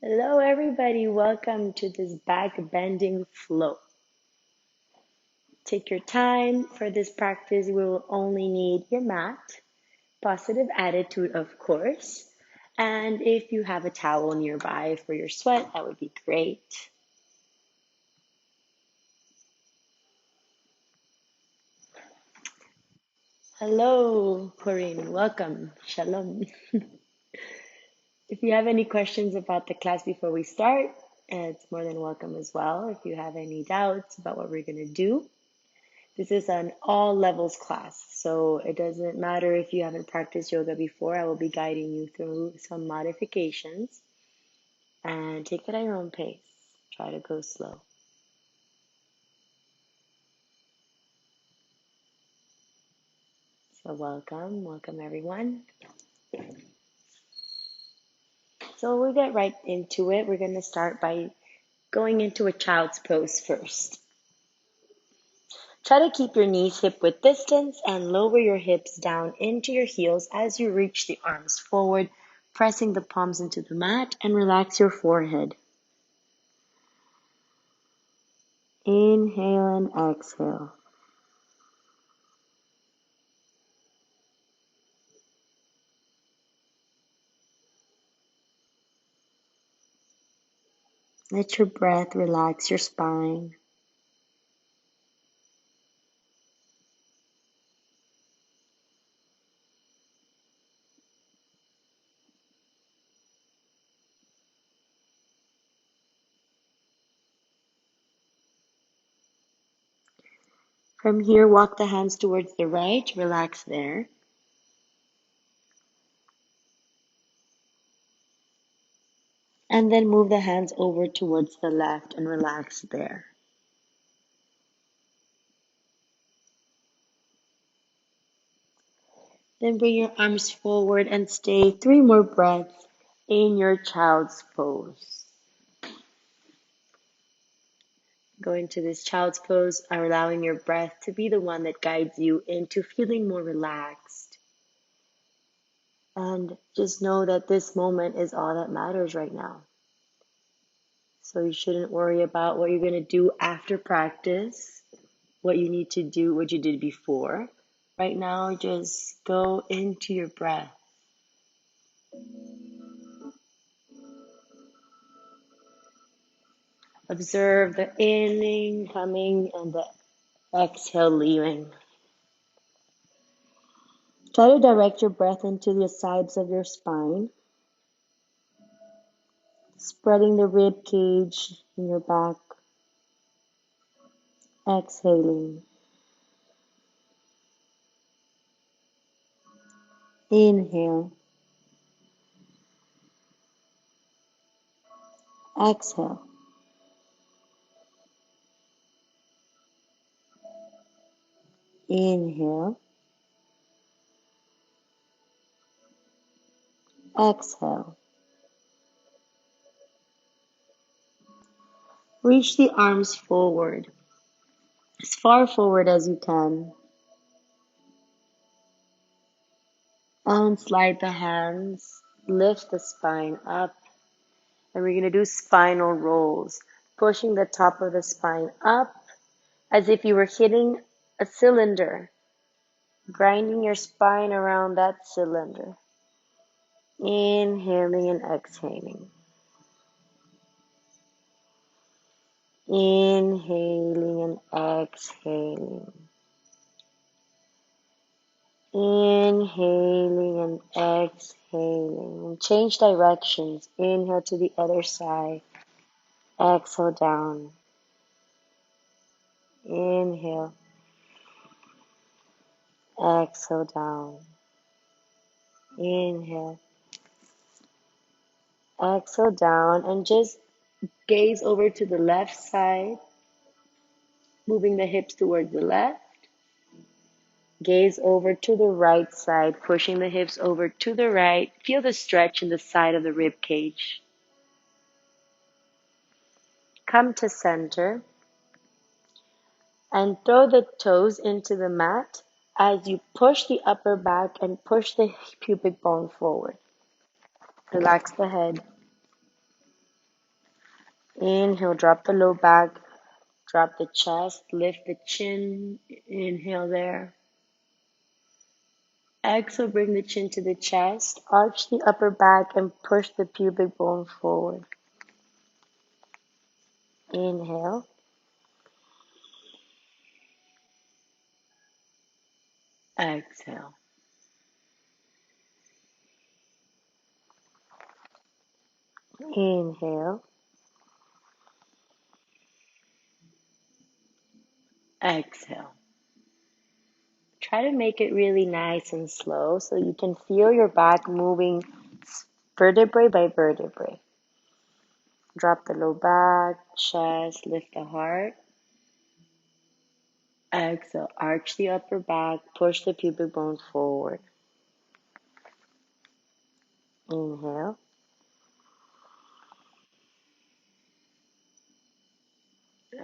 Hello, everybody. Welcome to this back bending flow. Take your time for this practice. We will only need your mat, positive attitude, of course. And if you have a towel nearby for your sweat, that would be great. Hello, Corinne. Welcome. Shalom. If you have any questions about the class before we start, it's more than welcome as well. If you have any doubts about what we're going to do, this is an all levels class, so it doesn't matter if you haven't practiced yoga before. I will be guiding you through some modifications, and take it at your own pace. Try to go slow. So welcome everyone. So we'll get right into it. We're going to start by going into a child's pose first. Try to keep your knees hip width distance and lower your hips down into your heels as you reach the arms forward, pressing the palms into the mat, and relax your forehead. Inhale and exhale. Let your breath relax your spine. From here, walk the hands towards the right, relax there. And then move the hands over towards the left and relax there. Then bring your arms forward and stay 3 more breaths in your child's pose. Go into this child's pose, allowing your breath to be the one that guides you into feeling more relaxed. And just know that this moment is all that matters right now. So you shouldn't worry about what you're going to do after practice, what you need to do, what you did before. Right now, just go into your breath. Observe the inhaling, coming, and the exhale, leaving. Try to direct your breath into the sides of your spine, spreading the rib cage in your back. Exhaling. Inhale. Exhale. Inhale. Exhale. Reach the arms forward, as far forward as you can. And slide the hands, lift the spine up, and we're going to do spinal rolls, pushing the top of the spine up as if you were hitting a cylinder, grinding your spine around that cylinder. Inhaling and exhaling. Inhaling and exhaling. Inhaling and exhaling. And change directions. Inhale to the other side. Exhale down. Inhale. Exhale down. Inhale. Exhale down. And just gaze over to the left side. Moving the hips towards the left. Gaze over to the right side, pushing the hips over to the right. Feel the stretch in the side of the rib cage. Come to center and throw the toes into the mat as you push the upper back and push the pubic bone forward. Relax the head. Inhale, drop the low back, drop the chest, lift the chin. Inhale there. Exhale, bring the chin to the chest, arch the upper back and push the pubic bone forward. Inhale. Exhale. Inhale. Exhale. Try to make it really nice and slow so you can feel your back moving vertebrae by vertebrae. Drop the low back, chest, lift the heart. Exhale, arch the upper back, push the pubic bone forward. Inhale.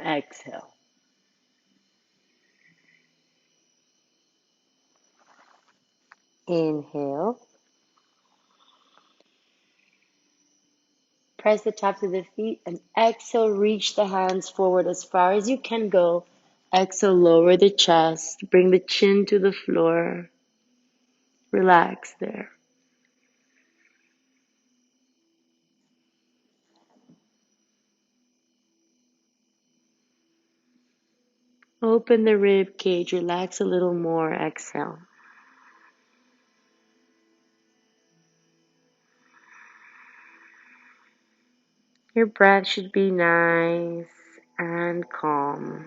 Exhale. Inhale. Press the tops of the feet and exhale, reach the hands forward as far as you can go. Exhale, lower the chest, bring the chin to the floor. Relax there. Open the rib cage, relax a little more. Exhale. Your breath should be nice and calm.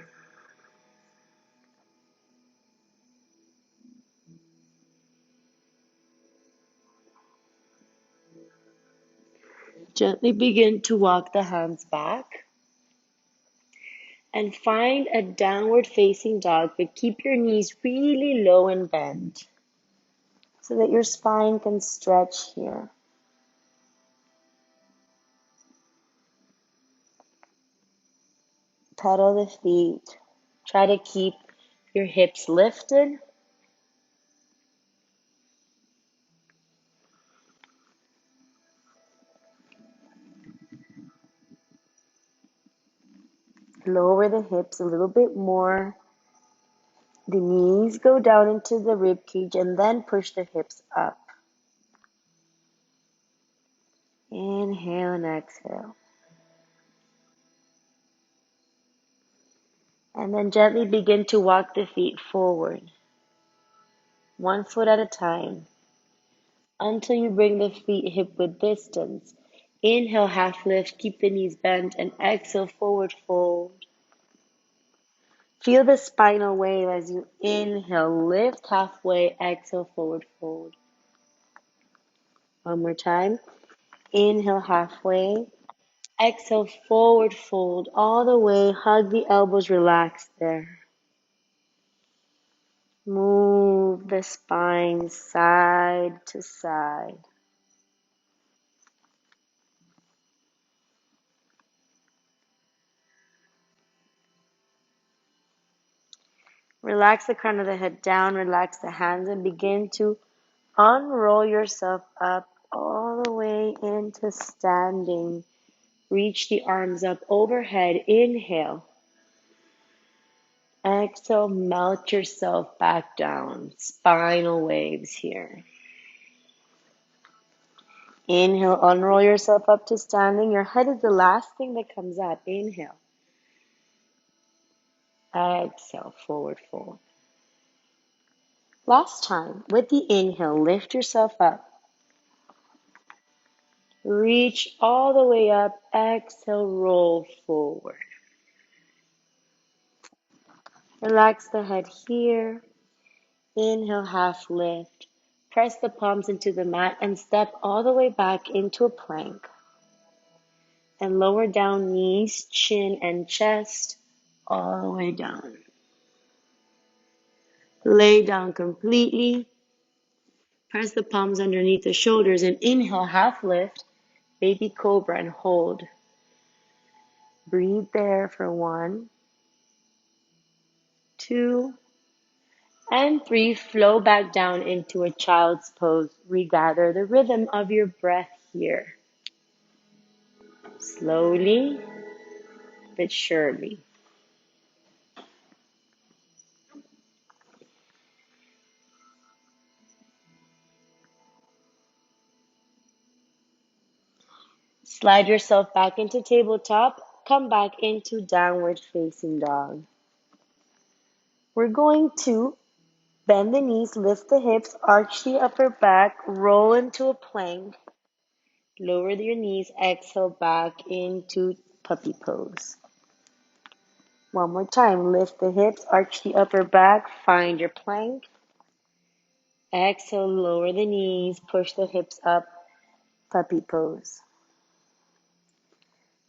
Gently begin to walk the hands back and find a downward facing dog, but keep your knees really low and bent so that your spine can stretch here. Pedal the feet. Try to keep your hips lifted. Lower the hips a little bit more. The knees go down into the rib cage and then push the hips up. Inhale and exhale. And then gently begin to walk the feet forward, one foot at a time, until you bring the feet hip width distance. Inhale, half lift, keep the knees bent, and exhale, forward fold. Feel the spinal wave as you inhale, lift halfway, exhale, forward fold. One more time. Inhale, halfway. Exhale, forward fold all the way. Hug the elbows, relax there. Move the spine side to side. Relax the crown of the head down, relax the hands, and begin to unroll yourself up all the way into standing. Reach the arms up overhead. Inhale. Exhale, melt yourself back down. Spinal waves here. Inhale, unroll yourself up to standing. Your head is the last thing that comes up. Inhale. Exhale, forward fold. Last time, with the inhale, lift yourself up. Reach all the way up. Exhale, roll forward. Relax the head here. Inhale, half lift. Press the palms into the mat and step all the way back into a plank. And lower down knees, chin, and chest all the way down. Lay down completely. Press the palms underneath the shoulders and inhale, half lift, baby cobra, and hold. Breathe there for 1, 2, and 3. Flow back down into a child's pose. Regather the rhythm of your breath here. Slowly but surely. Slide yourself back into tabletop. Come back into downward facing dog. We're going to bend the knees, lift the hips, arch the upper back, roll into a plank. Lower your knees, exhale back into puppy pose. One more time, lift the hips, arch the upper back, find your plank. Exhale, lower the knees, push the hips up, puppy pose.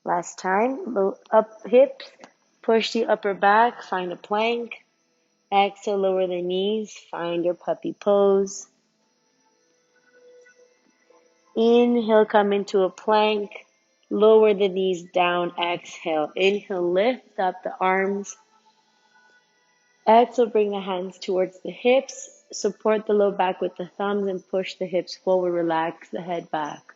Last time, up hips, push the upper back, find a plank. Exhale, lower the knees, find your puppy pose. Inhale, come into a plank. Lower the knees down, exhale. Inhale, lift up the arms. Exhale, bring the hands towards the hips. Support the low back with the thumbs and push the hips forward. Relax the head back.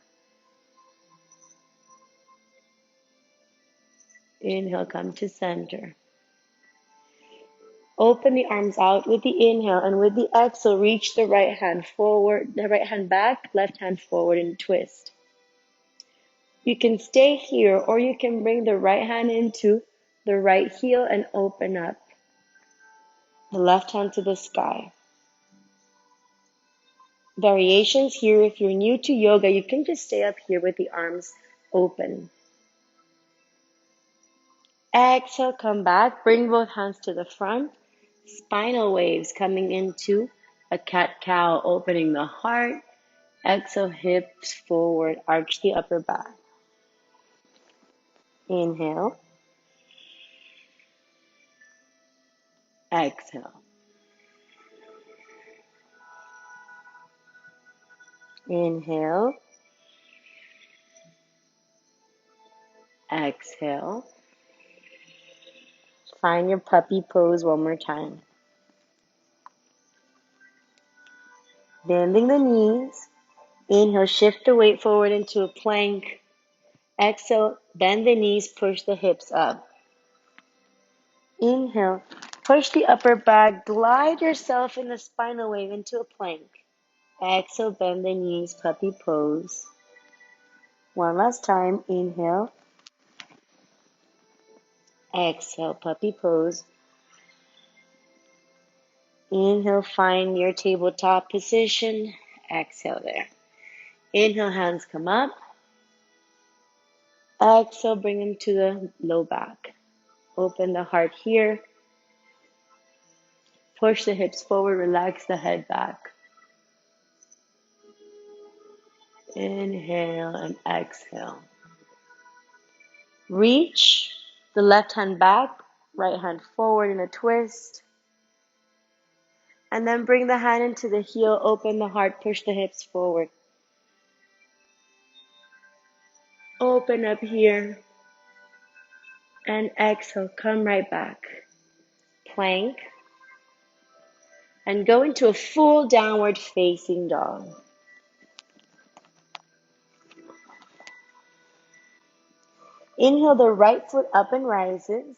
Inhale, come to center. Open the arms out with the inhale, and with the exhale, reach the right hand forward, the right hand back, left hand forward and twist. You can stay here, or you can bring the right hand into the right heel and open up. The left hand to the sky. Variations here, if you're new to yoga, you can just stay up here with the arms open. Exhale, come back, bring both hands to the front. Spinal waves coming into a cat-cow, opening the heart. Exhale, hips forward, arch the upper back. Inhale. Exhale. Inhale. Exhale. Find your puppy pose one more time. Bending the knees. Inhale, shift the weight forward into a plank. Exhale, bend the knees, push the hips up. Inhale, push the upper back, glide yourself in the spinal wave into a plank. Exhale, bend the knees, puppy pose. One last time, inhale. Exhale, puppy pose. Inhale, find your tabletop position. Exhale there. Inhale, hands come up. Exhale, bring them to the low back. Open the heart here. Push the hips forward, relax the head back. Inhale and exhale. Reach the left hand back, right hand forward in a twist. And then bring the hand into the heel, open the heart, push the hips forward. Open up here. And exhale, come right back. Plank. And go into a full downward facing dog. Inhale the right foot up and rises.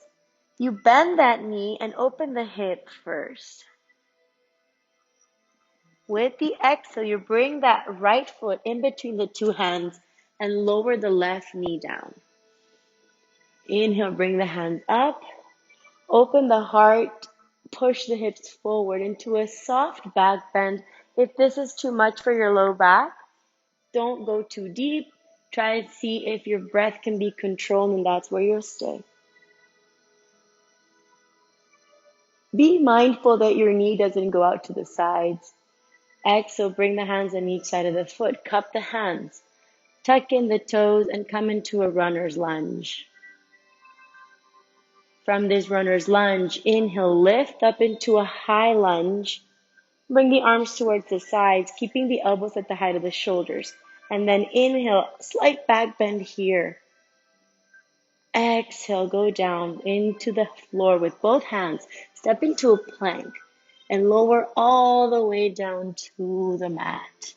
You bend that knee and open the hip first. With the exhale, you bring that right foot in between the two hands and lower the left knee down. Inhale, bring the hands up. Open the heart. Push the hips forward into a soft back bend. If this is too much for your low back, don't go too deep. Try to see if your breath can be controlled, and that's where you'll stay. Be mindful that your knee doesn't go out to the sides. Exhale, bring the hands on each side of the foot. Cup the hands. Tuck in the toes and come into a runner's lunge. From this runner's lunge, inhale, lift up into a high lunge. Bring the arms towards the sides, keeping the elbows at the height of the shoulders. And then inhale, slight back bend here. Exhale, go down into the floor with both hands. Step into a plank and lower all the way down to the mat.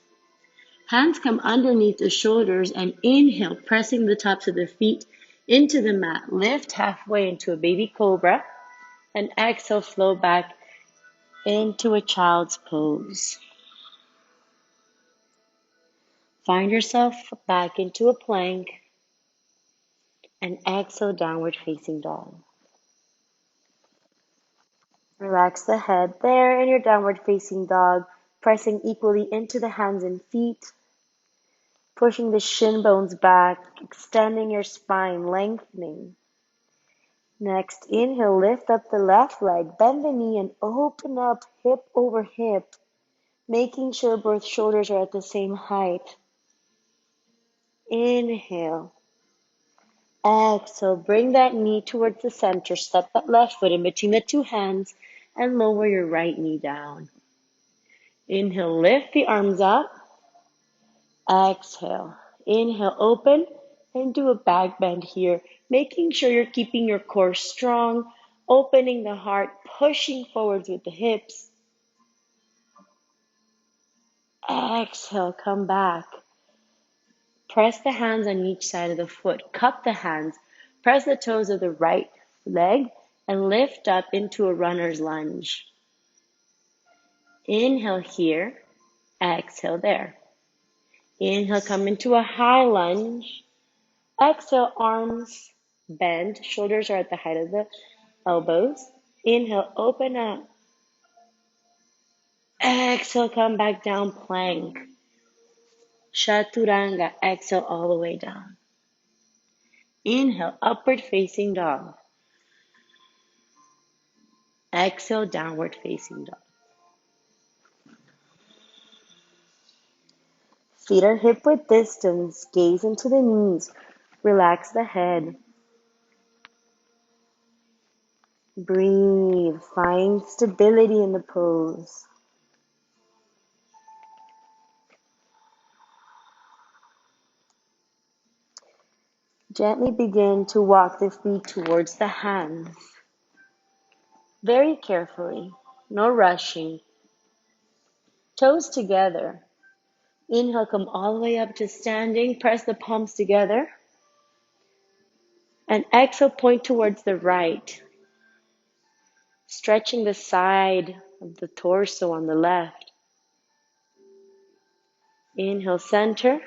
Hands come underneath the shoulders and inhale, pressing the tops of the feet Into the mat. Lift halfway into a baby cobra. And exhale, flow back into a child's pose. Find yourself back into a plank. And exhale, downward facing dog. Relax the head there in your downward facing dog, pressing equally into the hands and feet, pushing the shin bones back, extending your spine, lengthening. Next, inhale, lift up the left leg, bend the knee and open up hip over hip, making sure both shoulders are at the same height. Inhale. Exhale, bring that knee towards the center, step that left foot in between the two hands and lower your right knee down. Inhale, lift the arms up. Exhale. Inhale, open and do a back bend here, making sure you're keeping your core strong, opening the heart, pushing forwards with the hips. Exhale, come back. Press the hands on each side of the foot. Cup the hands. Press the toes of the right leg and lift up into a runner's lunge. Inhale here. Exhale there. Inhale, come into a high lunge. Exhale, arms bend. Shoulders are at the height of the elbows. Inhale, open up. Exhale, come back down, plank. Chaturanga. Exhale all the way down. Inhale, upward facing dog. Exhale, downward facing dog. Feet are hip width distance. Gaze into the knees. Relax the head. Breathe. Find stability in the pose. Gently begin to walk the feet towards the hands. Very carefully. No rushing. Toes together. Inhale, come all the way up to standing. Press the palms together. And exhale, point towards the right. Stretching the side of the torso on the left. Inhale, center.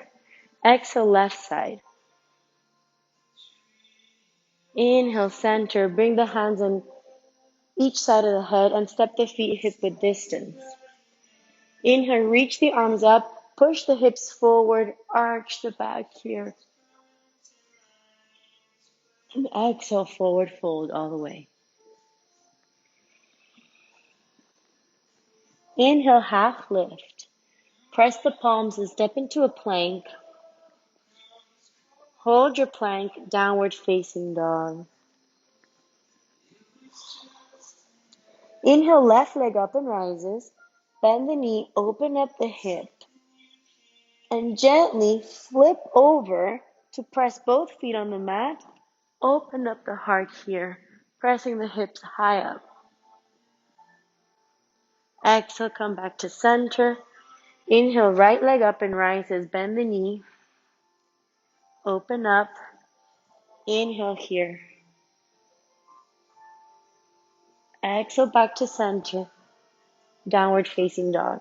Exhale, left side. Inhale, center. Bring the hands on each side of the head and step the feet hip width distance. Inhale, reach the arms up. Push the hips forward. Arch the back here. And exhale, forward fold all the way. Inhale, half lift. Press the palms and step into a plank. Hold your plank, downward facing dog. Inhale, left leg up and rises. Bend the knee, open up the hip. And gently flip over to press both feet on the mat. Open up the heart here, pressing the hips high up. Exhale, come back to center. Inhale, right leg up and rises. Bend the knee. Open up. Inhale here. Exhale, back to center. Downward facing dog.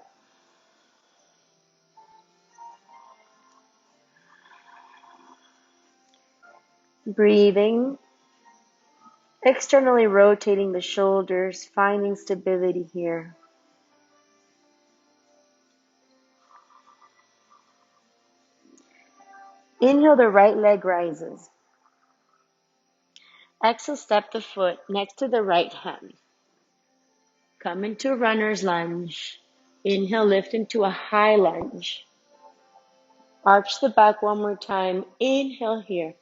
Breathing. Externally rotating the shoulders, finding stability here. Inhale, the right leg rises. Exhale, step the foot next to the right hand. Come into runner's lunge. Inhale, lift into a high lunge. Arch the back one more time. Inhale here.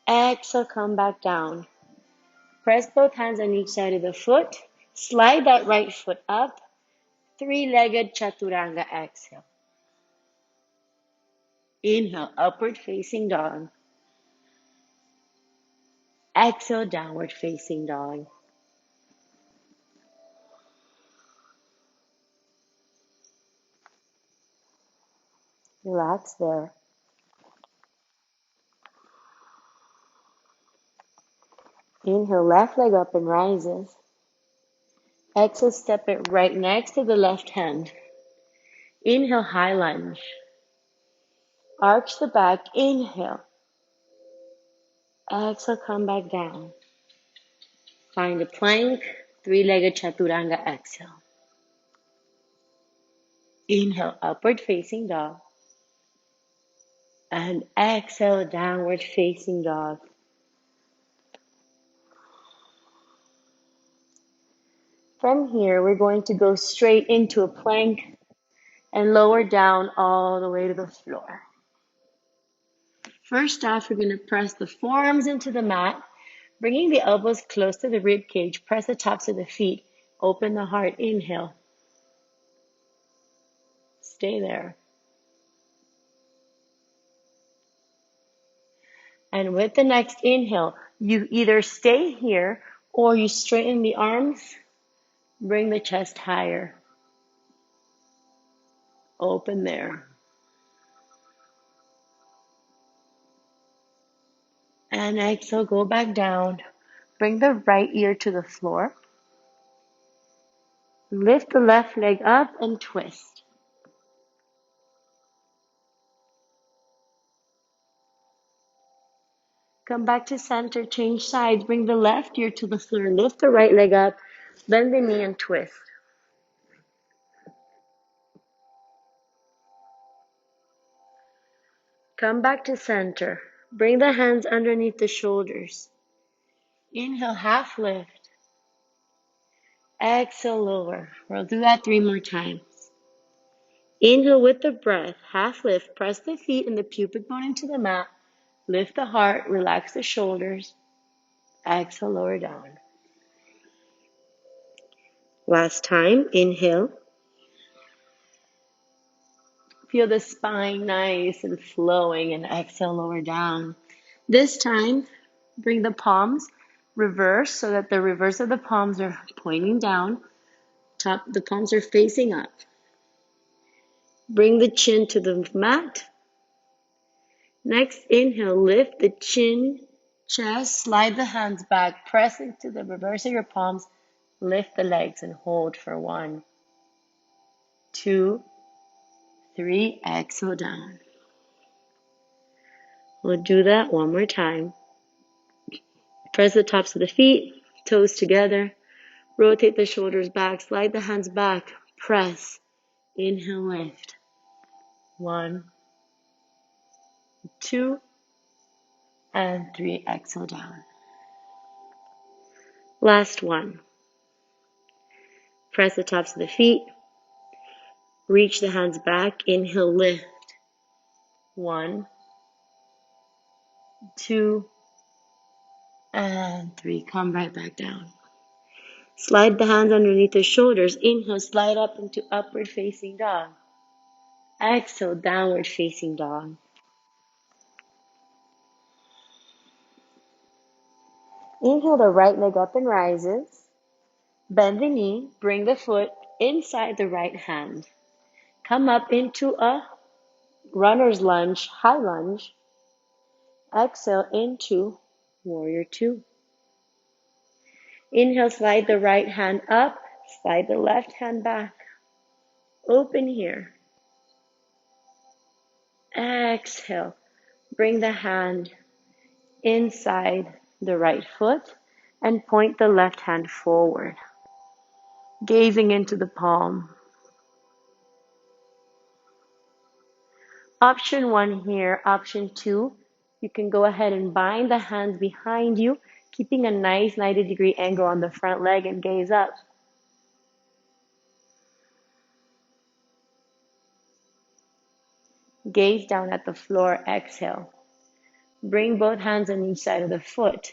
Exhale, come back down. Press both hands on each side of the foot. Slide that right foot up. Three-legged chaturanga exhale. Inhale, upward facing dog. Exhale, downward facing dog. Relax there. Inhale, left leg up and rises. Exhale, step it right next to the left hand. Inhale, high lunge. Arch the back, inhale. Exhale, come back down. Find a plank, three-legged chaturanga, exhale. Inhale, upward facing dog. And exhale, downward facing dog. From here, we're going to go straight into a plank and lower down all the way to the floor. First off, we're going to press the forearms into the mat, bringing the elbows close to the rib cage. Press the tops of the feet. Open the heart. Inhale. Stay there. And with the next inhale, you either stay here or you straighten the arms, bring the chest higher. Open there. And exhale, go back down. Bring the right ear to the floor. Lift the left leg up and twist. Come back to center, change sides. Bring the left ear to the floor. Lift the right leg up, bend the knee and twist. Come back to center. Bring the hands underneath the shoulders. Inhale, half lift. Exhale, lower. We'll do that 3 more times. Inhale with the breath, half lift. Press the feet and the pubic bone into the mat. Lift the heart, relax the shoulders. Exhale, lower down. Last time, inhale. Feel the spine nice and flowing, and exhale, lower down. This time, bring the palms reverse so that the reverse of the palms are pointing down. The palms are facing up. Bring the chin to the mat. Next, inhale, lift the chin, chest, slide the hands back, press into the reverse of your palms, lift the legs and hold for 1, 2, 3, exhale down. We'll do that 1 more time. Press the tops of the feet, toes together, rotate the shoulders back, slide the hands back, press, inhale, lift. 1, 2, and 3, exhale down. Last one. Press the tops of the feet, reach the hands back, inhale, lift. 1, 2, and 3. Come right back down. Slide the hands underneath the shoulders. Inhale, slide up into upward facing dog. Exhale, downward facing dog. Inhale, the right leg up and rises. Bend the knee, bring the foot inside the right hand. Come up into a runner's lunge, high lunge. Exhale into warrior 2. Inhale, slide the right hand up, slide the left hand back. Open here. Exhale, bring the hand inside the right foot and point the left hand forward, gazing into the palm. Option 1 here, option 2, you can go ahead and bind the hands behind you, keeping a nice 90-degree angle on the front leg and gaze up. Gaze down at the floor, exhale. Bring both hands on each side of the foot.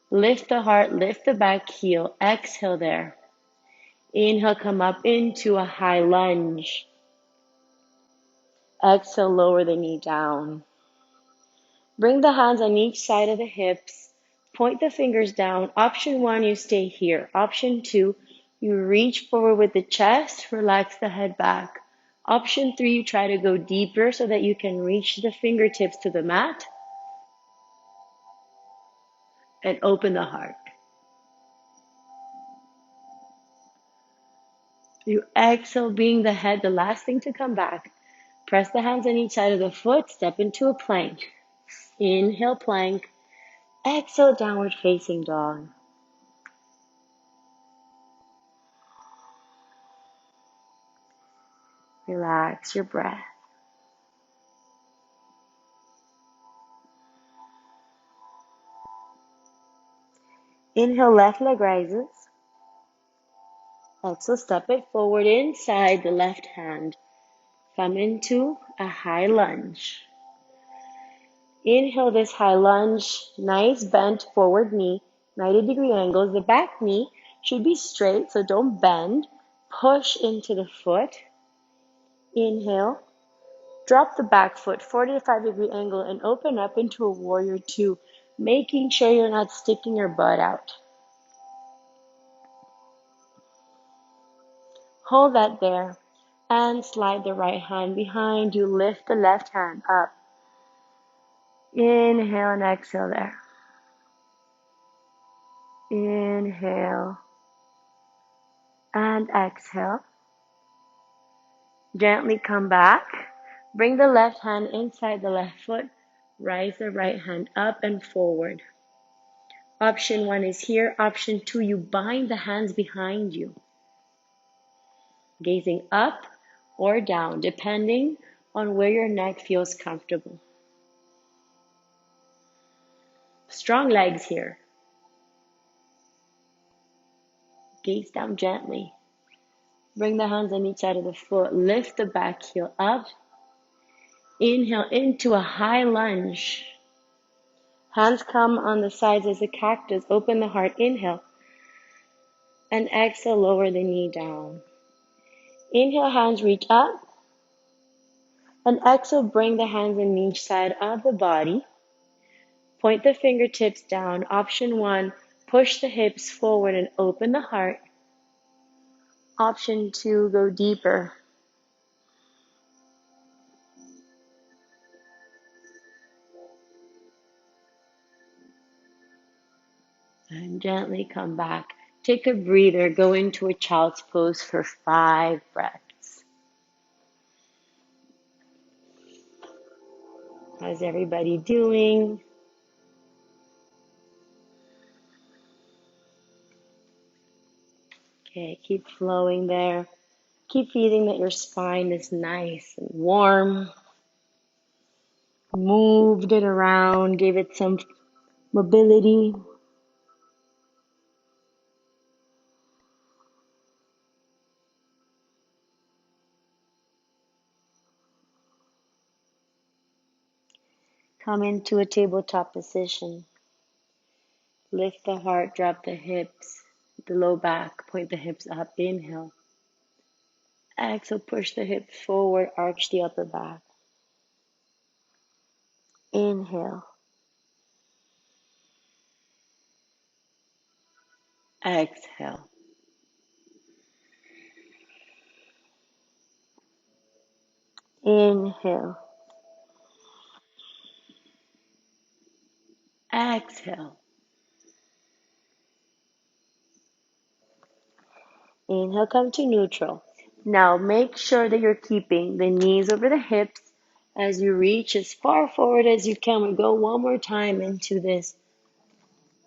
Lift the heart, lift the back heel, exhale there. Inhale, come up into a high lunge. Exhale, lower the knee down. Bring the hands on each side of the hips. Point the fingers down. Option 1, you stay here. Option 2, you reach forward with the chest, relax the head back. Option 3, you try to go deeper so that you can reach the fingertips to the mat and open the heart. You exhale, being the head, the last thing to come back. Press the hands on each side of the foot, step into a plank. Inhale, plank. Exhale, downward facing dog. Relax your breath. Inhale, left leg rises. Exhale, step it forward inside the left hand. Come into a high lunge. Inhale this high lunge, nice bent forward knee, 90-degree angles. The back knee should be straight, so don't bend. Push into the foot. Inhale. Drop the back foot, 45-degree angle, and open up into a warrior two, making sure you're not sticking your butt out. Hold that there, and slide the right hand behind you. Lift the left hand up. Inhale and exhale there. Inhale and exhale. Gently come back. Bring the left hand inside the left foot. Rise the right hand up and forward. Option 1 is here. Option 2, you bind the hands behind you, gazing up or down, depending on where your neck feels comfortable. Strong legs here. Gaze down gently. Bring the hands on each side of the foot. Lift the back heel up. Inhale into a high lunge. Hands come on the sides as a cactus. Open the heart. Inhale. And exhale, lower the knee down. Inhale, hands reach up. And exhale, bring the hands on each side of the body. Point the fingertips down. Option 1, push the hips forward and open the heart. Option 2, go deeper. And gently come back. Take a breather. Go into a child's pose for 5 breaths. How's everybody doing? Okay, keep flowing there. Keep feeling that your spine is nice and warm. Moved it around, gave it some mobility. Come into a tabletop position. Lift the heart, drop the hips, the low back, point the hips up. Inhale. Exhale, push the hips forward, arch the upper back. Inhale. Exhale. Inhale. Exhale. Inhale, come to neutral. Now make sure that you're keeping the knees over the hips as you reach as far forward as you can. We go one more time into this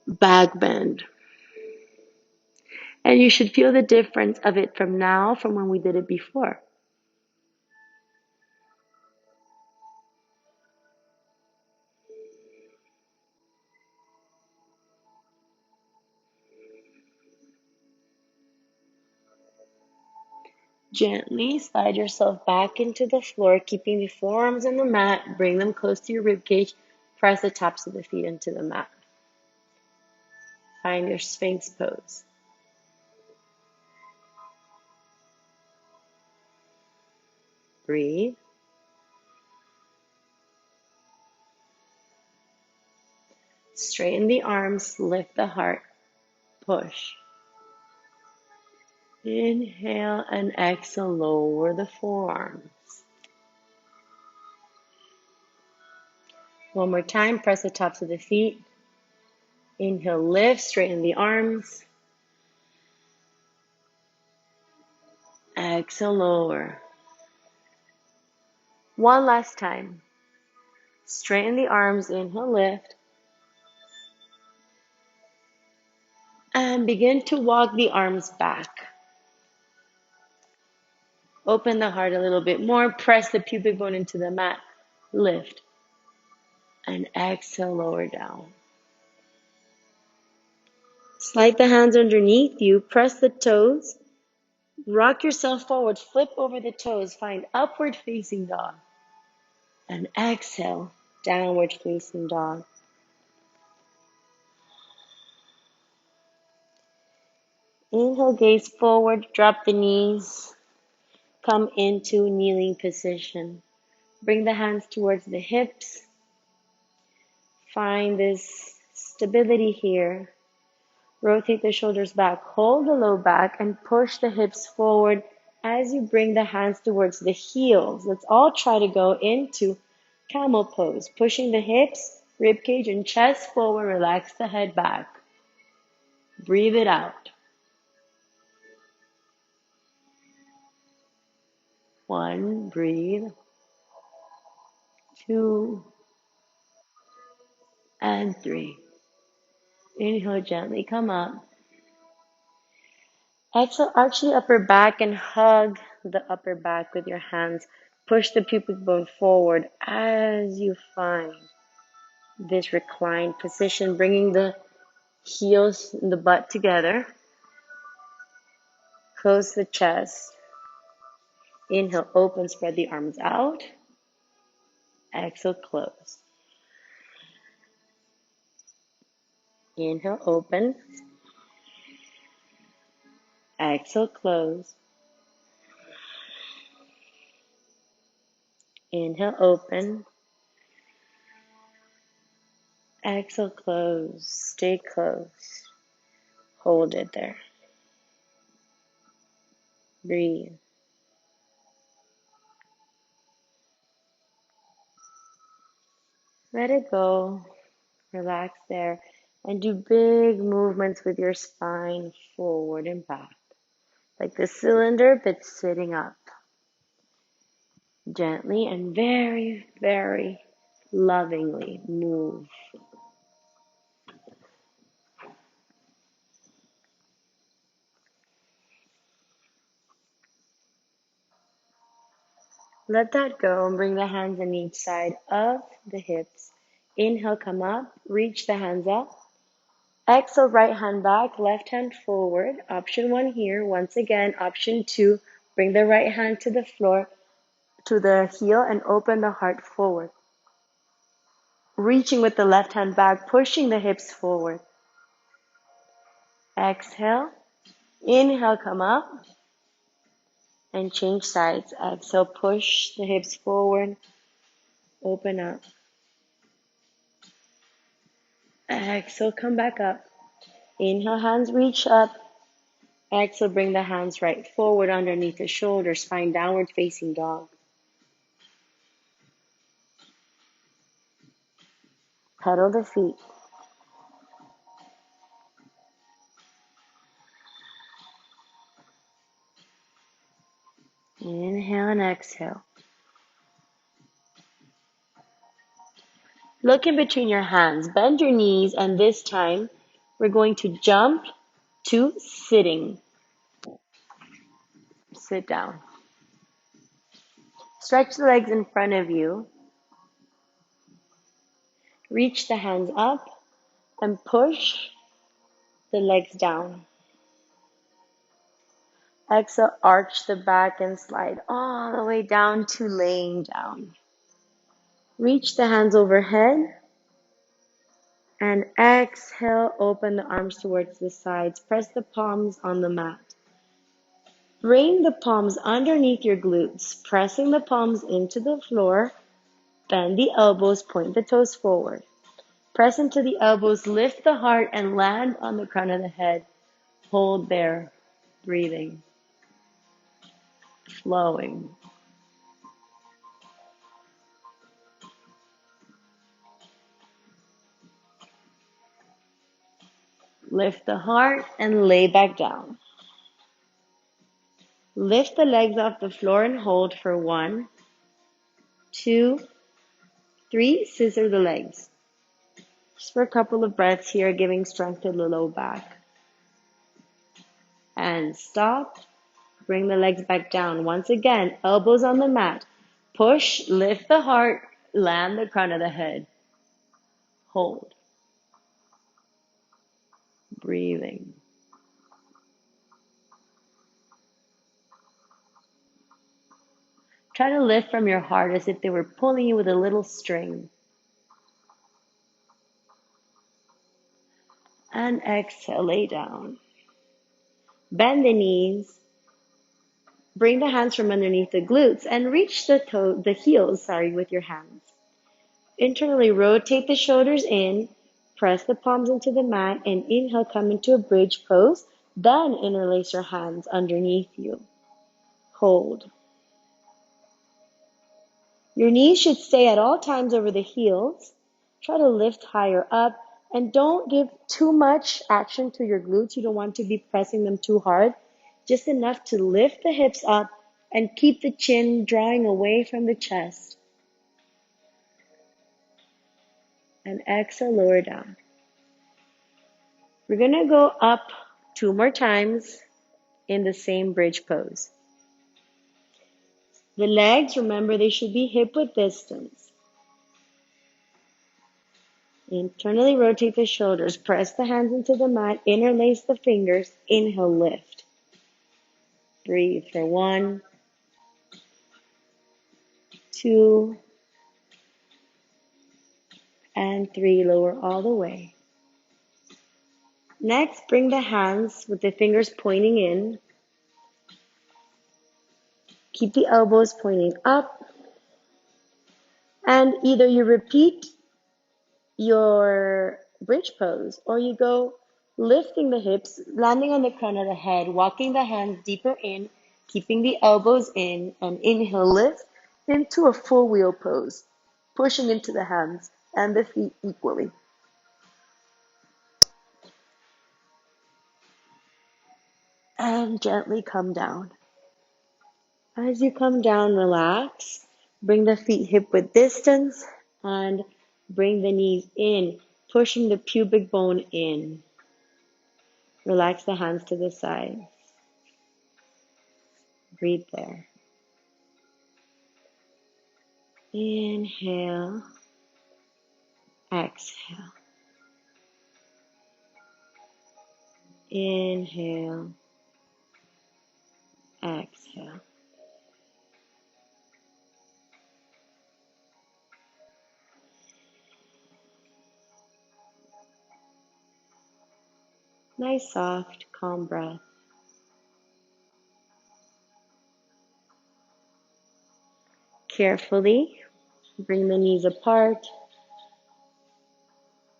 back bend. And you should feel the difference of it from now from when we did it before. Gently slide yourself back into the floor, keeping the forearms on the mat. Bring them close to your ribcage. Press the tops of the feet into the mat. Find your Sphinx pose. Breathe. Straighten the arms, lift the heart, push. Inhale and exhale, lower the forearms. One more time, press the tops of the feet. Inhale, lift, straighten the arms. Exhale, lower. One last time. Straighten the arms, inhale, lift. And begin to walk the arms back. Open the heart a little bit more. Press the pubic bone into the mat. Lift. And exhale, lower down. Slide the hands underneath you. Press the toes. Rock yourself forward. Flip over the toes. Find upward facing dog. And exhale, downward facing dog. Inhale, gaze forward. Drop the knees. Come into kneeling position. Bring the hands towards the hips. Find this stability here. Rotate the shoulders back. Hold the low back and push the hips forward as you bring the hands towards the heels. Let's all try to go into camel pose. Pushing the hips, ribcage, and chest forward. Relax the head back. Breathe it out. 1, breathe. 2, and 3. Inhale, gently come up. Exhale, arch the upper back and hug the upper back with your hands. Push the pubic bone forward as you find this reclined position, bringing the heels and the butt together. Close the chest. Inhale, open, spread the arms out. Exhale, close. Inhale, open. Exhale, close. Inhale, open. Exhale, close. Stay close. Hold it there. Breathe. Let it go. Relax there. And do big movements with your spine forward and back. Like the cylinder, but sitting up. Gently and very, very lovingly move. Let that go and bring the hands on each side of the hips. Inhale, come up, reach the hands up. Exhale, right hand back, left hand forward. Option 1 here. Once again, option 2, bring the right hand to the floor, to the heel, and open the heart forward. Reaching with the left hand back, pushing the hips forward. Exhale. Inhale, come up. And change sides. Exhale, push the hips forward. Open up. Exhale, come back up. Inhale, hands reach up. Exhale, bring the hands right forward underneath the shoulders. Find downward facing dog. Pedal the feet. Inhale and exhale. Look in between your hands. Bend your knees, and this time we're going to jump to sitting. Sit down. Stretch the legs in front of you. Reach the hands up and push the legs down. Exhale, arch the back and slide all the way down to laying down. Reach the hands overhead and exhale, open the arms towards the sides. Press the palms on the mat. Bring the palms underneath your glutes, pressing the palms into the floor. Bend the elbows, point the toes forward. Press into the elbows, lift the heart, and land on the crown of the head. Hold there, breathing, flowing. Lift the heart and lay back down. Lift the legs off the floor and hold for 1, 2, 3. Scissor the legs. Just for a couple of breaths here, giving strength to the low back. And stop. Bring the legs back down. Once again, elbows on the mat. Push, lift the heart, land the crown of the head. Hold. Breathing. Try to lift from your heart as if they were pulling you with a little string. And exhale, lay down. Bend the knees. Bring the hands from underneath the glutes and reach the heels, with your hands. Internally rotate the shoulders in, press the palms into the mat, and inhale, come into a bridge pose. Then interlace your hands underneath you. Hold. Your knees should stay at all times over the heels. Try to lift higher up, and don't give too much action to your glutes. You don't want to be pressing them too hard. Just enough to lift the hips up and keep the chin drawing away from the chest. And exhale, lower down. We're going to go up 2 more times in the same bridge pose. The legs, remember, they should be hip width distance. Internally rotate the shoulders. Press the hands into the mat. Interlace the fingers. Inhale, lift. Breathe for 1, 2, and 3. Lower all the way. Next, bring the hands with the fingers pointing in. Keep the elbows pointing up. And either you repeat your bridge pose or you go lifting the hips, landing on the crown of the head, walking the hands deeper in, keeping the elbows in, and inhale, lift into a full wheel pose, pushing into the hands and the feet equally. And gently come down. As you come down, relax. Bring the feet hip width distance and bring the knees in, pushing the pubic bone in. Relax the hands to the side. Breathe there. Inhale, exhale. Inhale, exhale. Nice, soft, calm breath. Carefully bring the knees apart.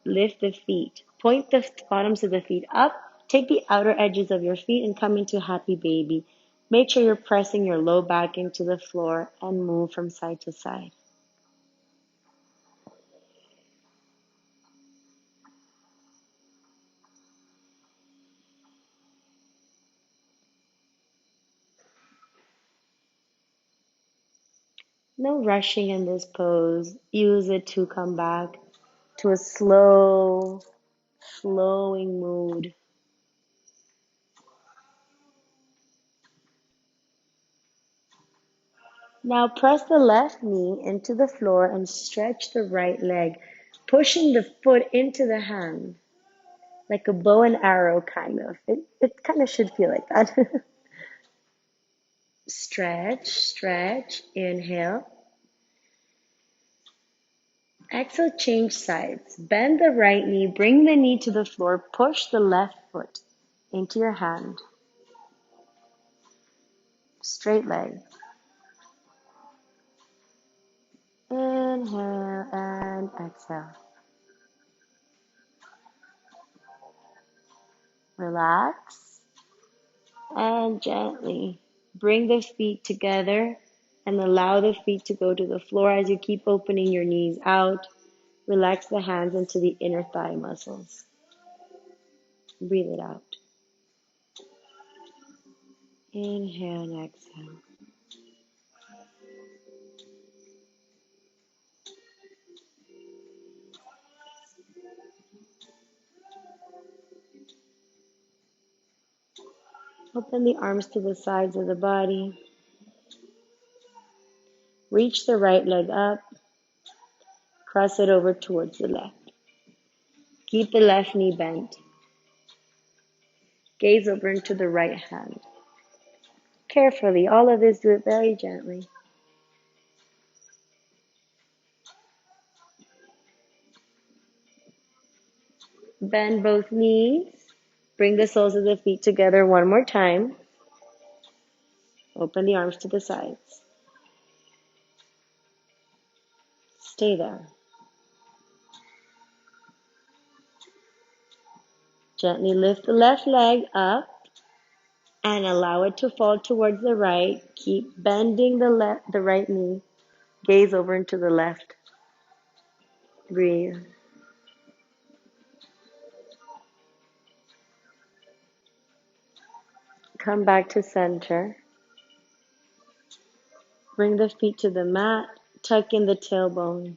Lift the feet. Point the bottoms of the feet up. Take the outer edges of your feet and come into happy baby. Make sure you're pressing your low back into the floor and move from side to side. No rushing in this pose. Use it to come back to a slow, flowing mood. Now press the left knee into the floor and stretch the right leg, pushing the foot into the hand, like a bow and arrow kind of. It kind of should feel like that. Stretch, stretch, inhale. Exhale, change sides. Bend the right knee, bring the knee to the floor, push the left foot into your hand. Straight leg. Inhale and exhale. Relax and gently bring the feet together and allow the feet to go to the floor as you keep opening your knees out. Relax the hands into the inner thigh muscles. Breathe it out. Inhale and exhale. Open the arms to the sides of the body. Reach the right leg up. Cross it over towards the left. Keep the left knee bent. Gaze over into the right hand. Carefully, all of this, do it very gently. Bend both knees. Bring the soles of the feet together one more time. Open the arms to the sides. Stay there. Gently lift the left leg up and allow it to fall towards the right. Keep bending the right knee. Gaze over into the left. Breathe. Come back to center. Bring the feet to the mat. Tuck in the tailbone.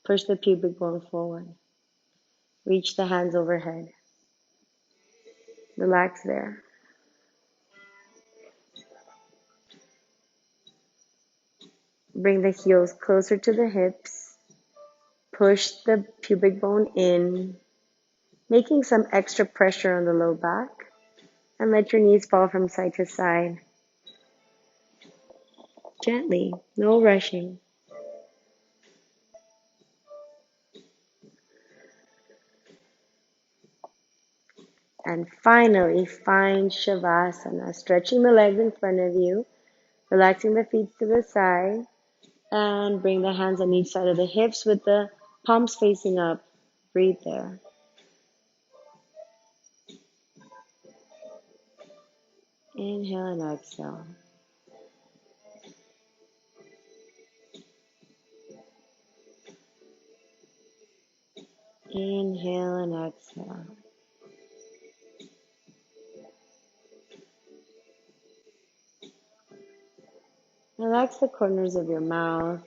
Push the pubic bone forward. Reach the hands overhead. Relax there. Bring the heels closer to the hips. Push the pubic bone in, making some extra pressure on the low back. And let your knees fall from side to side. Gently, no rushing. And finally, find Shavasana, stretching the legs in front of you, relaxing the feet to the side, and bring the hands on each side of the hips with the palms facing up. Breathe there. Inhale and exhale. Inhale and exhale. Relax the corners of your mouth.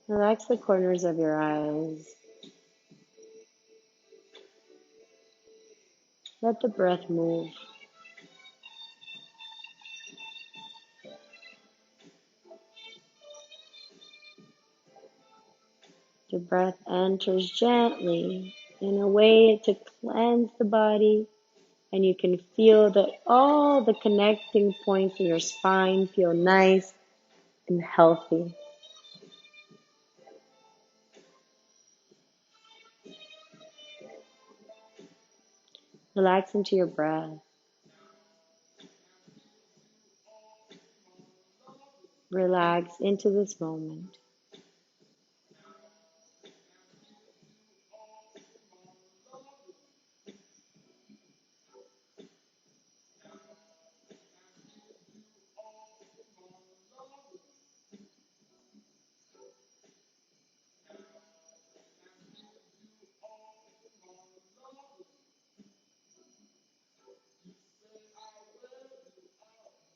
Relax the corners of your eyes. Let the breath move. The breath enters gently in a way to cleanse the body, and you can feel that all the connecting points in your spine feel nice and healthy. Relax into your breath. Relax into this moment.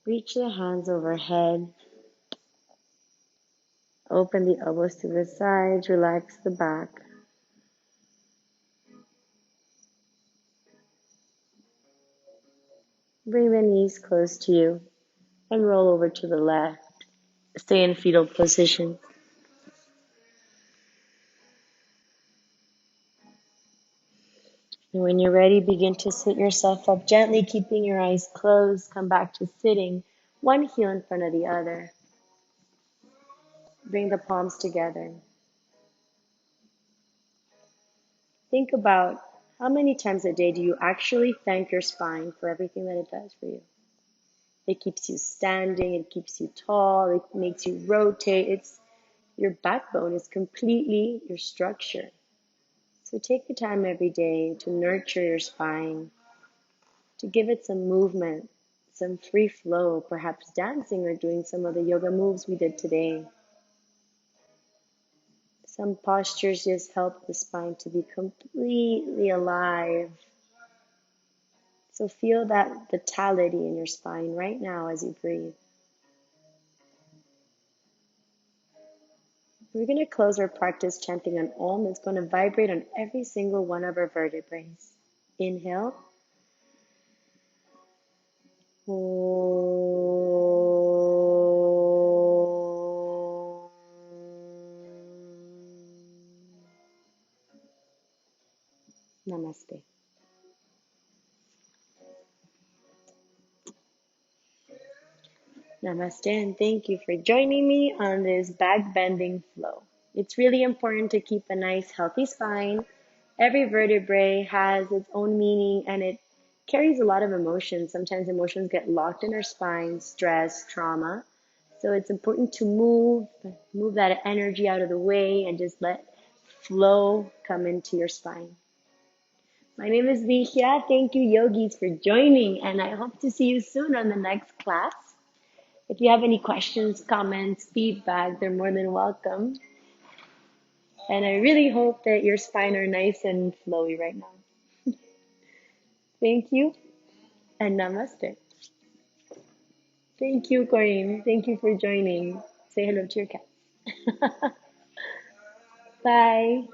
Reach the hands overhead. Open the elbows to the sides. Relax the back. Bring the knees close to you and roll over to the left. Stay in fetal position. And when you're ready, begin to sit yourself up gently, keeping your eyes closed. Come back to sitting, one heel in front of the other. Bring the palms together. Think about how many times a day do you actually thank your spine for everything that it does for you. It keeps you standing, it keeps you tall, it makes you rotate. Your backbone is completely your structure. So take the time every day to nurture your spine, to give it some movement, some free flow, perhaps dancing or doing some of the yoga moves we did today. Some postures just help the spine to be completely alive. So feel that vitality in your spine right now as you breathe. We're going to close our practice chanting an Om. It's going to vibrate on every single one of our vertebrae. Inhale. Namaste. Namaste, and thank you for joining me on this back bending flow. It's really important to keep a nice healthy spine. Every vertebrae has its own meaning and it carries a lot of emotions. Sometimes emotions get locked in our spine, stress, trauma. So it's important to move that energy out of the way and just let flow come into your spine. My name is Vishya. Thank you, yogis, for joining, and I hope to see you soon on the next class. If you have any questions, comments, feedback, they're more than welcome. And I really hope that your spine are nice and flowy right now. Thank you and namaste. Thank you, Corinne. Thank you for joining. Say hello to your cat. Bye.